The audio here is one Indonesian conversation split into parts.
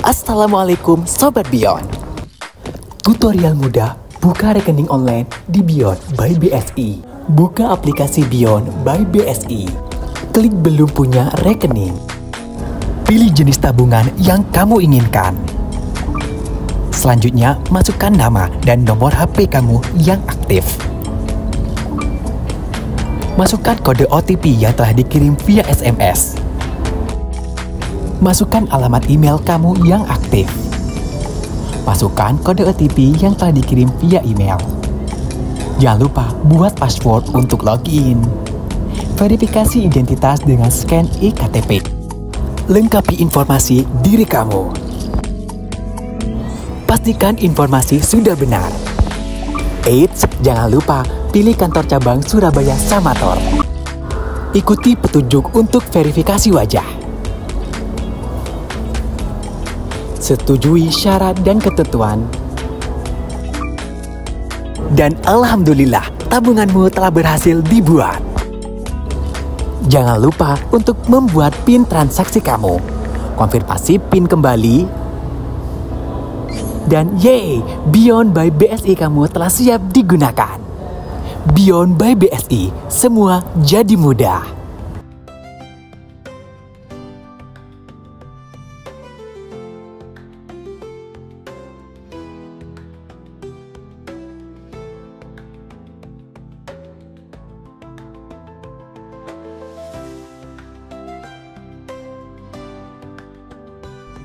Assalamualaikum Sobat Beyond. Tutorial mudah buka rekening online di Beyond by BSI. Buka aplikasi Beyond by BSI. Klik belum punya rekening. Pilih jenis tabungan yang kamu inginkan. Selanjutnya, masukkan nama dan nomor HP kamu yang aktif. Masukkan kode OTP yang telah dikirim via SMS. Masukkan alamat email kamu yang aktif. Masukkan kode OTP yang telah dikirim via email. Jangan lupa buat password untuk login. Verifikasi identitas dengan scan iKTP. Lengkapi informasi diri kamu. Pastikan informasi sudah benar. Eits, jangan lupa pilih kantor cabang Surabaya Samator. Ikuti petunjuk untuk verifikasi wajah. Setujui syarat dan ketentuan. Dan alhamdulillah, tabunganmu telah berhasil dibuat. Jangan lupa untuk membuat PIN transaksi kamu. Konfirmasi PIN kembali. Dan yeay, Beyond by BSI kamu telah siap digunakan. Beyond by BSI, semua jadi mudah.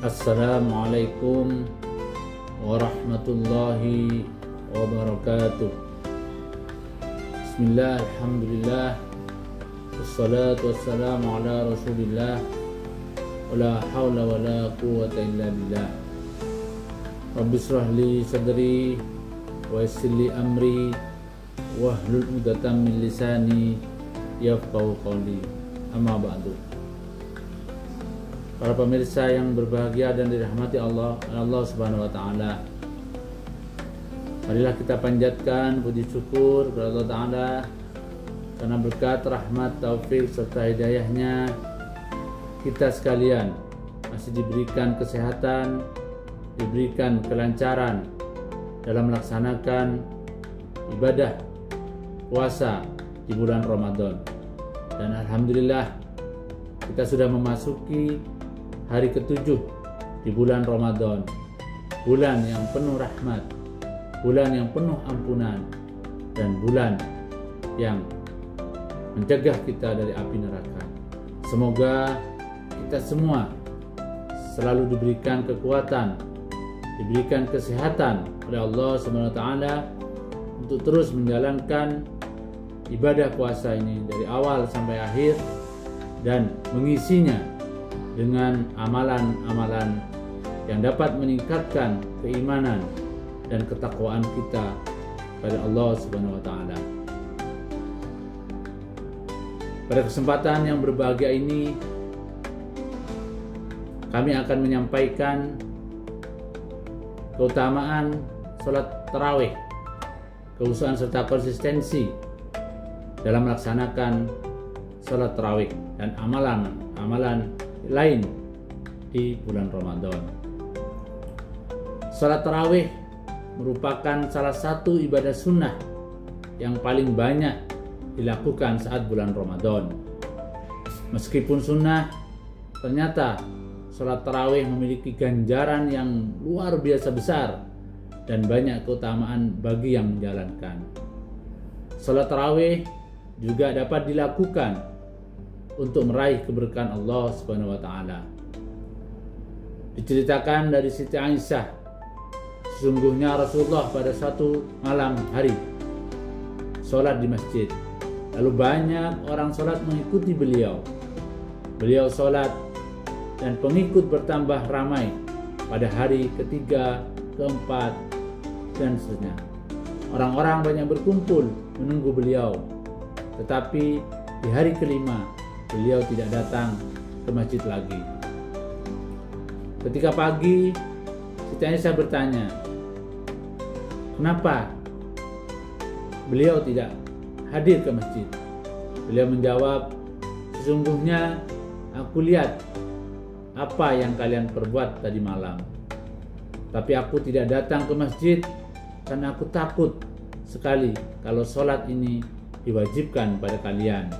Assalamualaikum warahmatullahi wabarakatuh. Bismillah, alhamdulillah, wassalatu wassalamu ala rasulillah, wala hawla wala quwwata illa billah. Rabbi shrah li sadri wa yassir li amri wahlul 'uqdatam min lisani yafqahu qawli. Amma ba'du. Para pemirsa yang berbahagia dan dirahmati Allah Subhanahu wa taala. Marilah kita panjatkan puji syukur kepada Allah Taala karena berkat rahmat, taufik serta hidayahnya kita sekalian masih diberikan kesehatan, diberikan kelancaran dalam melaksanakan ibadah puasa di bulan Ramadan. Dan alhamdulillah kita sudah memasuki hari ke-7 di bulan Ramadan, bulan yang penuh rahmat, bulan yang penuh ampunan, dan bulan yang mencegah kita dari api neraka. Semoga kita semua selalu diberikan kekuatan, diberikan kesehatan oleh Allah Subhanahu wa taala untuk terus menjalankan ibadah puasa ini dari awal sampai akhir dan mengisinya dengan amalan-amalan yang dapat meningkatkan keimanan dan ketakwaan kita pada Allah Subhanahu wa taala. Pada kesempatan yang berbahagia ini kami akan menyampaikan keutamaan salat tarawih, keusuhan serta konsistensi dalam melaksanakan salat tarawih dan amalan lain di bulan Ramadan. Salat tarawih merupakan salah satu ibadah sunnah yang paling banyak dilakukan saat bulan Ramadan. Meskipun sunnah, ternyata salat tarawih memiliki ganjaran yang luar biasa besar dan banyak keutamaan bagi yang menjalankan. Salat tarawih juga dapat dilakukan untuk meraih keberkahan Allah Subhanahu wa taala. Diceritakan dari Siti Aisyah, sesungguhnya Rasulullah pada suatu malam hari sholat di masjid. Lalu banyak orang sholat mengikuti beliau. Beliau sholat dan pengikut bertambah ramai pada hari ketiga, keempat, dan seterusnya. Orang-orang banyak berkumpul menunggu beliau. Tetapi di hari kelima beliau tidak datang ke masjid lagi. Ketika pagi, Siti Aisyah bertanya, kenapa beliau tidak hadir ke masjid? Beliau menjawab, sesungguhnya aku lihat apa yang kalian perbuat tadi malam. Tapi aku tidak datang ke masjid karena aku takut sekali kalau sholat ini diwajibkan pada kalian.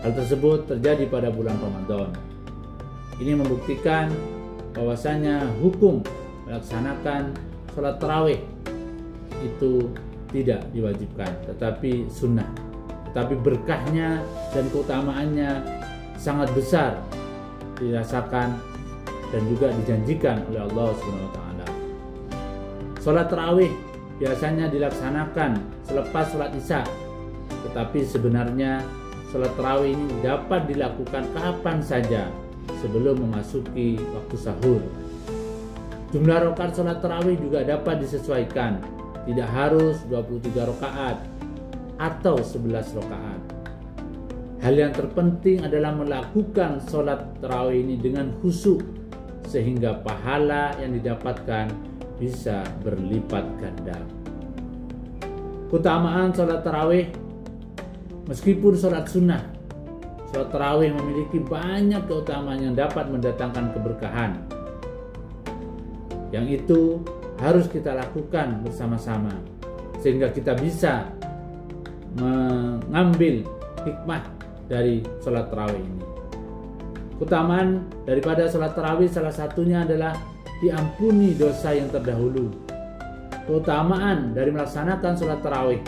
Hal tersebut terjadi pada bulan Ramadan. Ini membuktikan bahwasanya hukum melaksanakan sholat tarawih itu tidak diwajibkan, tetapi sunnah. Tetapi berkahnya dan keutamaannya sangat besar dirasakan dan juga dijanjikan oleh Allah Subhanahu wa taala. Salat tarawih biasanya dilaksanakan selepas salat Isya. Tetapi sebenarnya salat tarawih ini dapat dilakukan kapan saja sebelum memasuki waktu sahur. Jumlah rakaat salat tarawih juga dapat disesuaikan, tidak harus 23 rakaat atau 11 rakaat. Hal yang terpenting adalah melakukan salat tarawih ini dengan khusyuk, sehingga pahala yang didapatkan bisa berlipat ganda. Keutamaan salat tarawih, meskipun salat sunnah, salat tarawih memiliki banyak keutamaan yang dapat mendatangkan keberkahan. Yang itu harus kita lakukan bersama-sama, sehingga kita bisa mengambil hikmah dari salat tarawih ini. Keutamaan daripada salat tarawih salah satunya adalah diampuni dosa yang terdahulu. Keutamaan dari melaksanakan salat tarawih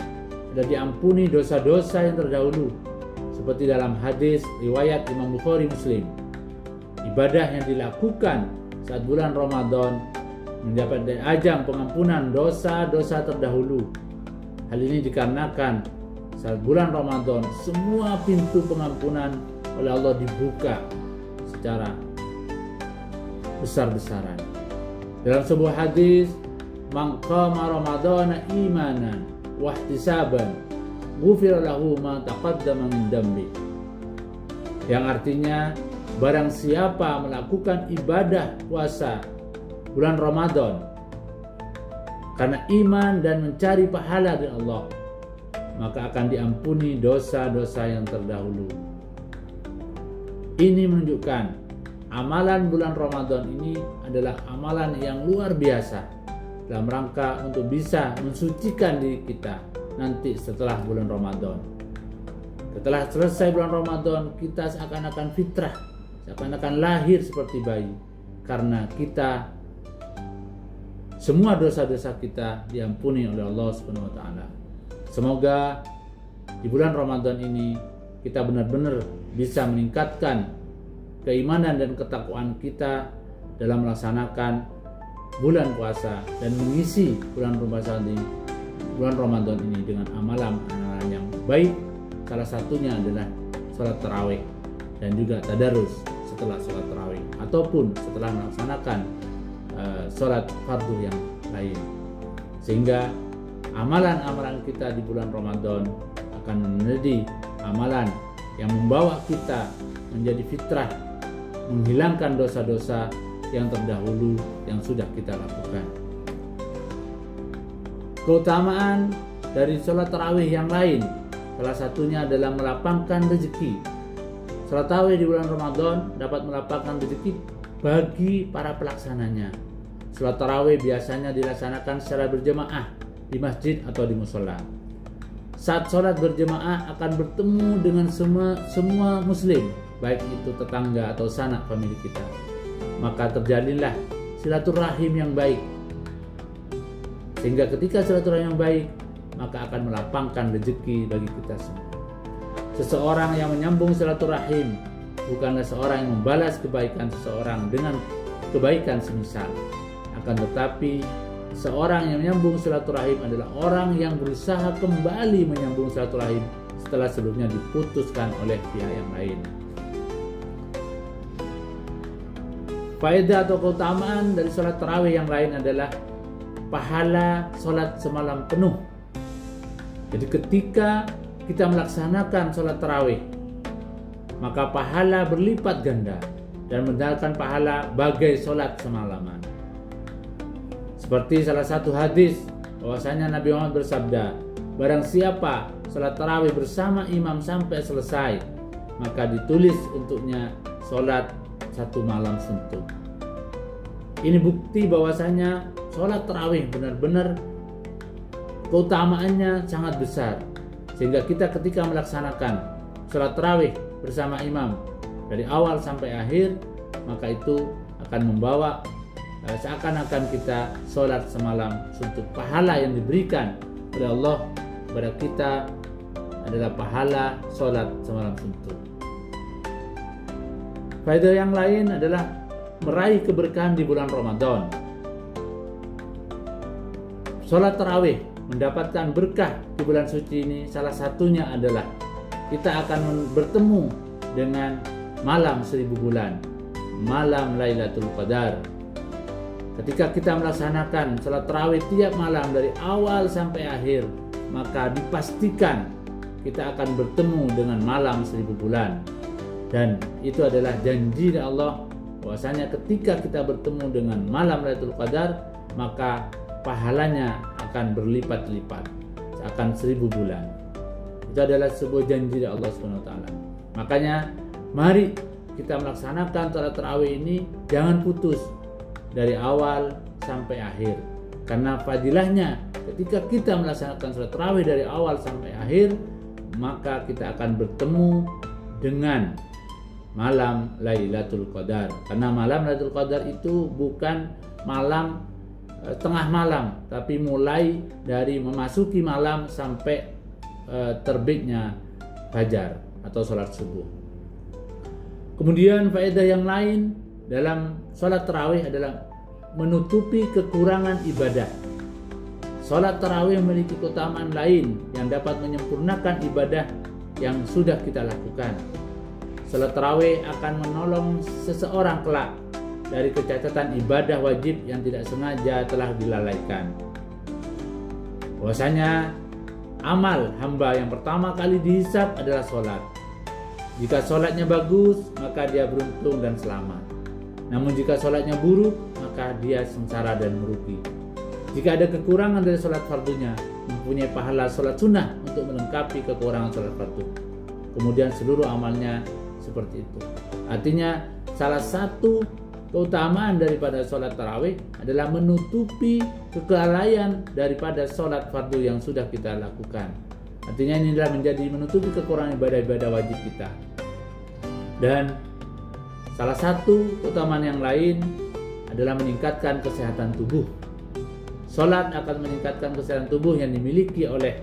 adalah diampuni dosa-dosa yang terdahulu, seperti dalam hadis riwayat Imam Bukhari Muslim. Ibadah yang dilakukan saat bulan Ramadan mendapat ajang pengampunan dosa-dosa terdahulu. Hal ini dikarenakan saat bulan Ramadan semua pintu pengampunan oleh Allah dibuka secara besar-besaran. Dalam sebuah hadis, "Man qama Ramadhana imanan wa ihtisaban, ghufira lahu ma taqaddama min dambi." Yang artinya, barang siapa melakukan ibadah puasa bulan Ramadan karena iman dan mencari pahala dari Allah, maka akan diampuni dosa-dosa yang terdahulu. Ini menunjukkan amalan bulan Ramadan ini adalah amalan yang luar biasa dalam rangka untuk bisa mensucikan diri kita nanti setelah bulan Ramadan. Setelah selesai bulan Ramadan, kita seakan-akan fitrah, seakan-akan lahir seperti bayi, karena kita semua dosa-dosa kita diampuni oleh Allah Subhanahu wa taala. Semoga di bulan Ramadan ini kita benar-benar bisa meningkatkan keimanan dan ketakwaan kita dalam melaksanakan bulan puasa dan mengisi bulan Ramadan ini dengan amalan-amalan yang baik. Salah satunya adalah salat tarawih dan juga tadarus setelah salat tarawih ataupun setelah melaksanakan salat fardu yang lain, sehingga amalan-amalan kita di bulan Ramadan akan menjadi amalan yang membawa kita menjadi fitrah, menghilangkan dosa-dosa yang terdahulu yang sudah kita lakukan. Keutamaan dari sholat tarawih yang lain, salah satunya adalah melapangkan rezeki. Sholat tarawih di bulan Ramadan dapat melapangkan rezeki bagi para pelaksananya. Sholat tarawih biasanya dilaksanakan secara berjamaah di masjid atau di musola. Saat sholat berjamaah akan bertemu dengan semua muslim, baik itu tetangga atau sanak famili kita. Maka terjadilah silaturahim yang baik. Sehingga ketika silaturahim yang baik, maka akan melapangkan rezeki bagi kita semua. Seseorang yang menyambung silaturahim bukanlah seorang yang membalas kebaikan seseorang dengan kebaikan semisal. Akan tetapi seorang yang menyambung silaturahim adalah orang yang berusaha kembali menyambung silaturahim setelah sebelumnya diputuskan oleh pihak yang lain. Faedah atau keutamaan dari sholat tarawih yang lain adalah pahala sholat semalam penuh. Jadi ketika kita melaksanakan sholat tarawih, maka pahala berlipat ganda dan mendapatkan pahala bagai sholat semalaman. Seperti salah satu hadis bahwasanya Nabi Muhammad bersabda, barang siapa sholat tarawih bersama imam sampai selesai, maka ditulis untuknya sholat satu malam suntuk. Ini bukti bahwasanya sholat tarawih benar-benar keutamaannya sangat besar, sehingga kita ketika melaksanakan sholat tarawih bersama imam dari awal sampai akhir, maka itu akan membawa seakan-akan kita sholat semalam suntuk. Pahala yang diberikan oleh Allah kepada kita adalah pahala sholat semalam suntuk. Faedah yang lain adalah meraih keberkahan di bulan Ramadan. Sholat tarawih mendapatkan berkah di bulan suci ini, salah satunya adalah kita akan bertemu dengan malam 1000 bulan, malam Lailatul Qadar. Ketika kita melaksanakan sholat tarawih tiap malam dari awal sampai akhir, maka dipastikan kita akan bertemu dengan malam 1000 bulan. Dan itu adalah janji dari Allah bahwasanya ketika kita bertemu dengan malam Lailatul Qadar, maka pahalanya akan berlipat-lipat akan 1000 bulan. Itu adalah sebuah janji dari Allah SWT. Makanya mari kita melaksanakan sholat tarawih ini jangan putus dari awal sampai akhir, karena fadilahnya ketika kita melaksanakan sholat tarawih dari awal sampai akhir, maka kita akan bertemu dengan malam Lailatul Qadar. Karena malam Lailatul Qadar itu bukan malam tengah malam, tapi mulai dari memasuki malam sampai terbitnya fajar atau sholat subuh. Kemudian faedah yang lain dalam sholat tarawih adalah menutupi kekurangan ibadah. Sholat tarawih memiliki keutamaan lain yang dapat menyempurnakan ibadah yang sudah kita lakukan. Sholat tarawih akan menolong seseorang kelak dari kecacatan ibadah wajib yang tidak sengaja telah dilalaikan. Bahwasanya amal hamba yang pertama kali dihisab adalah sholat. Jika sholatnya bagus, maka dia beruntung dan selamat. Namun jika sholatnya buruk, maka dia sengsara dan merugi. Jika ada kekurangan dari sholat fardunya, mempunyai pahala sholat sunnah untuk melengkapi kekurangan sholat fardu. Kemudian seluruh amalnya seperti itu. Artinya salah satu keutamaan daripada sholat tarawih adalah menutupi kelalaian daripada sholat fardu yang sudah kita lakukan. Artinya ini adalah menjadi menutupi kekurangan ibadah-ibadah wajib kita. Dan salah satu keutamaan yang lain adalah meningkatkan kesehatan tubuh. Sholat akan meningkatkan kesehatan tubuh yang dimiliki oleh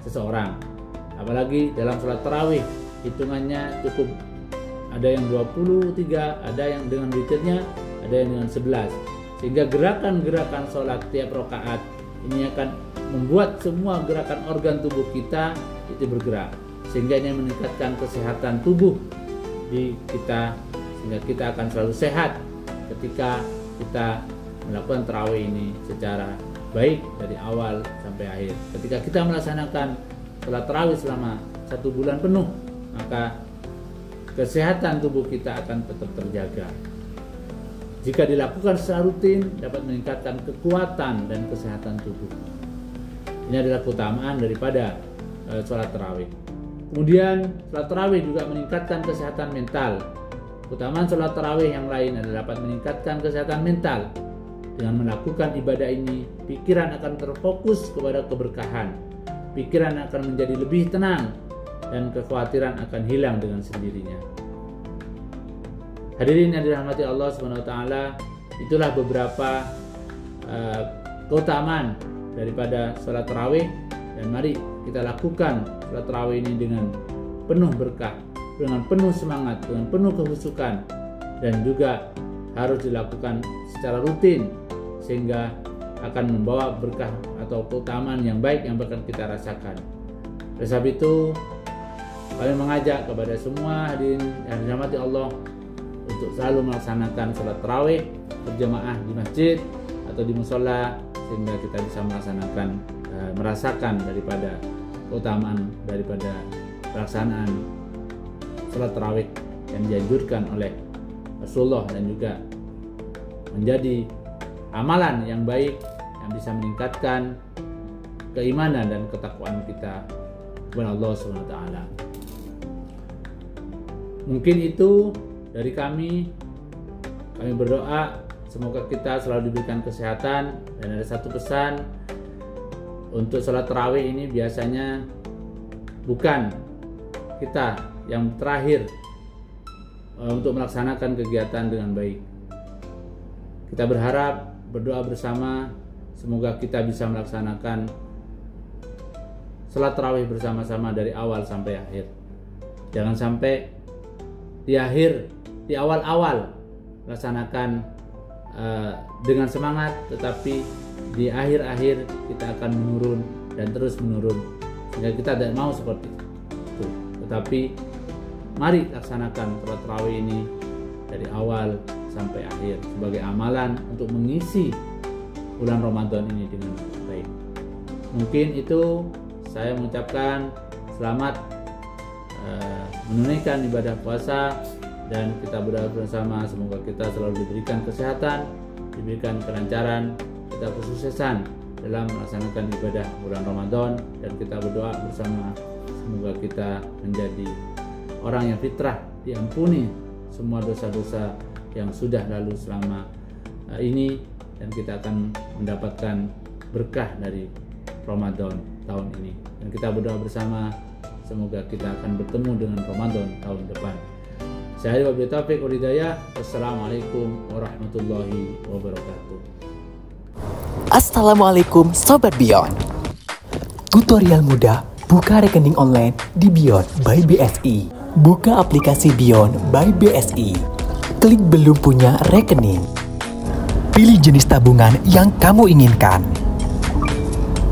seseorang. Apalagi dalam sholat tarawih, hitungannya cukup ada yang 23, ada yang dengan witirnya, ada yang dengan 11. Sehingga gerakan-gerakan sholat tiap rakaat ini akan membuat semua gerakan organ tubuh kita itu bergerak. Sehingga ini meningkatkan kesehatan tubuh di kita, sehingga kita akan selalu sehat ketika kita melakukan tarawih ini secara baik dari awal sampai akhir. Ketika kita melaksanakan sholat tarawih selama 1 bulan penuh, maka kesehatan tubuh kita akan tetap terjaga. Jika dilakukan secara rutin, dapat meningkatkan kekuatan dan kesehatan tubuh. Ini adalah keutamaan daripada sholat tarawih. Kemudian sholat tarawih juga meningkatkan kesehatan mental. Keutamaan sholat tarawih yang lain adalah dapat meningkatkan kesehatan mental. Dengan melakukan ibadah ini, pikiran akan terfokus kepada keberkahan. Pikiran akan menjadi lebih tenang dan kekhawatiran akan hilang dengan sendirinya. Hadirin yang dirahmati Allah SWT, itulah beberapa keutamaan daripada sholat tarawih, dan mari kita lakukan sholat tarawih ini dengan penuh berkah, dengan penuh semangat, dengan penuh kehusukan, dan juga harus dilakukan secara rutin sehingga akan membawa berkah atau keutamaan yang baik yang bakal kita rasakan. Oleh sebab itu, kami mengajak kepada semua hadirin yang dirahmati Allah untuk selalu melaksanakan sholat tarawih berjamaah di masjid atau di musola, sehingga kita bisa merasakan daripada keutamaan daripada pelaksanaan sholat tarawih yang dianjurkan oleh Rasulullah, dan juga menjadi amalan yang baik yang bisa meningkatkan keimanan dan ketakwaan kita kepada Allah SWT. Mungkin itu dari kami. Kami berdoa semoga kita selalu diberikan kesehatan. Dan ada satu pesan, untuk sholat tarawih ini biasanya bukan kita yang terakhir untuk melaksanakan kegiatan dengan baik. Kita berharap, berdoa bersama, semoga kita bisa melaksanakan sholat tarawih bersama-sama dari awal sampai akhir. Jangan sampai di awal-awal laksanakan dengan semangat, tetapi di akhir-akhir kita akan menurun dan terus menurun, sehingga kita tidak mau seperti itu. Tetapi mari laksanakan sholat tarawih ini dari awal sampai akhir sebagai amalan untuk mengisi bulan Ramadan ini dengan baik. Mungkin itu saya mengucapkan selamat menunaikan ibadah puasa, dan kita berdoa bersama semoga kita selalu diberikan kesehatan, diberikan kelancaran, kita kesuksesan dalam melaksanakan ibadah bulan Ramadan, dan kita berdoa bersama semoga kita menjadi orang yang fitrah, diampuni semua dosa-dosa yang sudah lalu selama ini, dan kita akan mendapatkan berkah dari Ramadan tahun ini. Dan kita berdoa bersama semoga kita akan bertemu dengan Ramadan tahun depan. Saya wabillahi taufiq wal hidayah. Wassalamualaikum warahmatullahi wabarakatuh. Assalamualaikum Sobat Beyond. Tutorial mudah buka rekening online di Beyond by BSI. Buka aplikasi Beyond by BSI. Klik belum punya rekening. Pilih jenis tabungan yang kamu inginkan.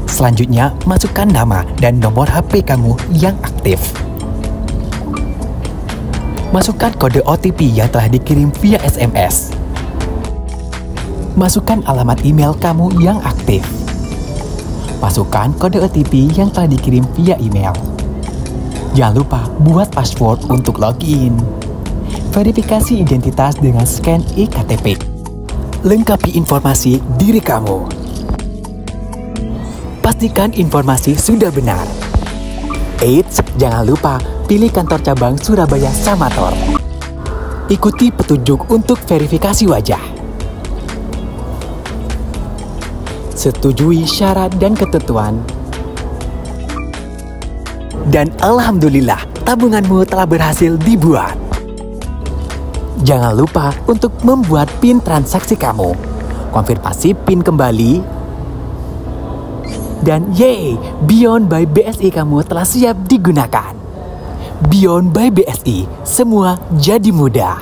Selanjutnya, masukkan nama dan nomor HP kamu yang aktif. Masukkan kode OTP yang telah dikirim via SMS. Masukkan alamat email kamu yang aktif. Masukkan kode OTP yang telah dikirim via email. Jangan lupa buat password untuk login. Verifikasi identitas dengan scan eKTP. Lengkapi informasi diri kamu. Pastikan informasi sudah benar. Eits, jangan lupa pilih kantor cabang Surabaya Samator. Ikuti petunjuk untuk verifikasi wajah. Setujui syarat dan ketentuan. Dan alhamdulillah, tabunganmu telah berhasil dibuat. Jangan lupa untuk membuat PIN transaksi kamu. Konfirmasi PIN kembali. Dan yeay, Beyond by BSI kamu telah siap digunakan. Beyond by BSI, semua jadi mudah.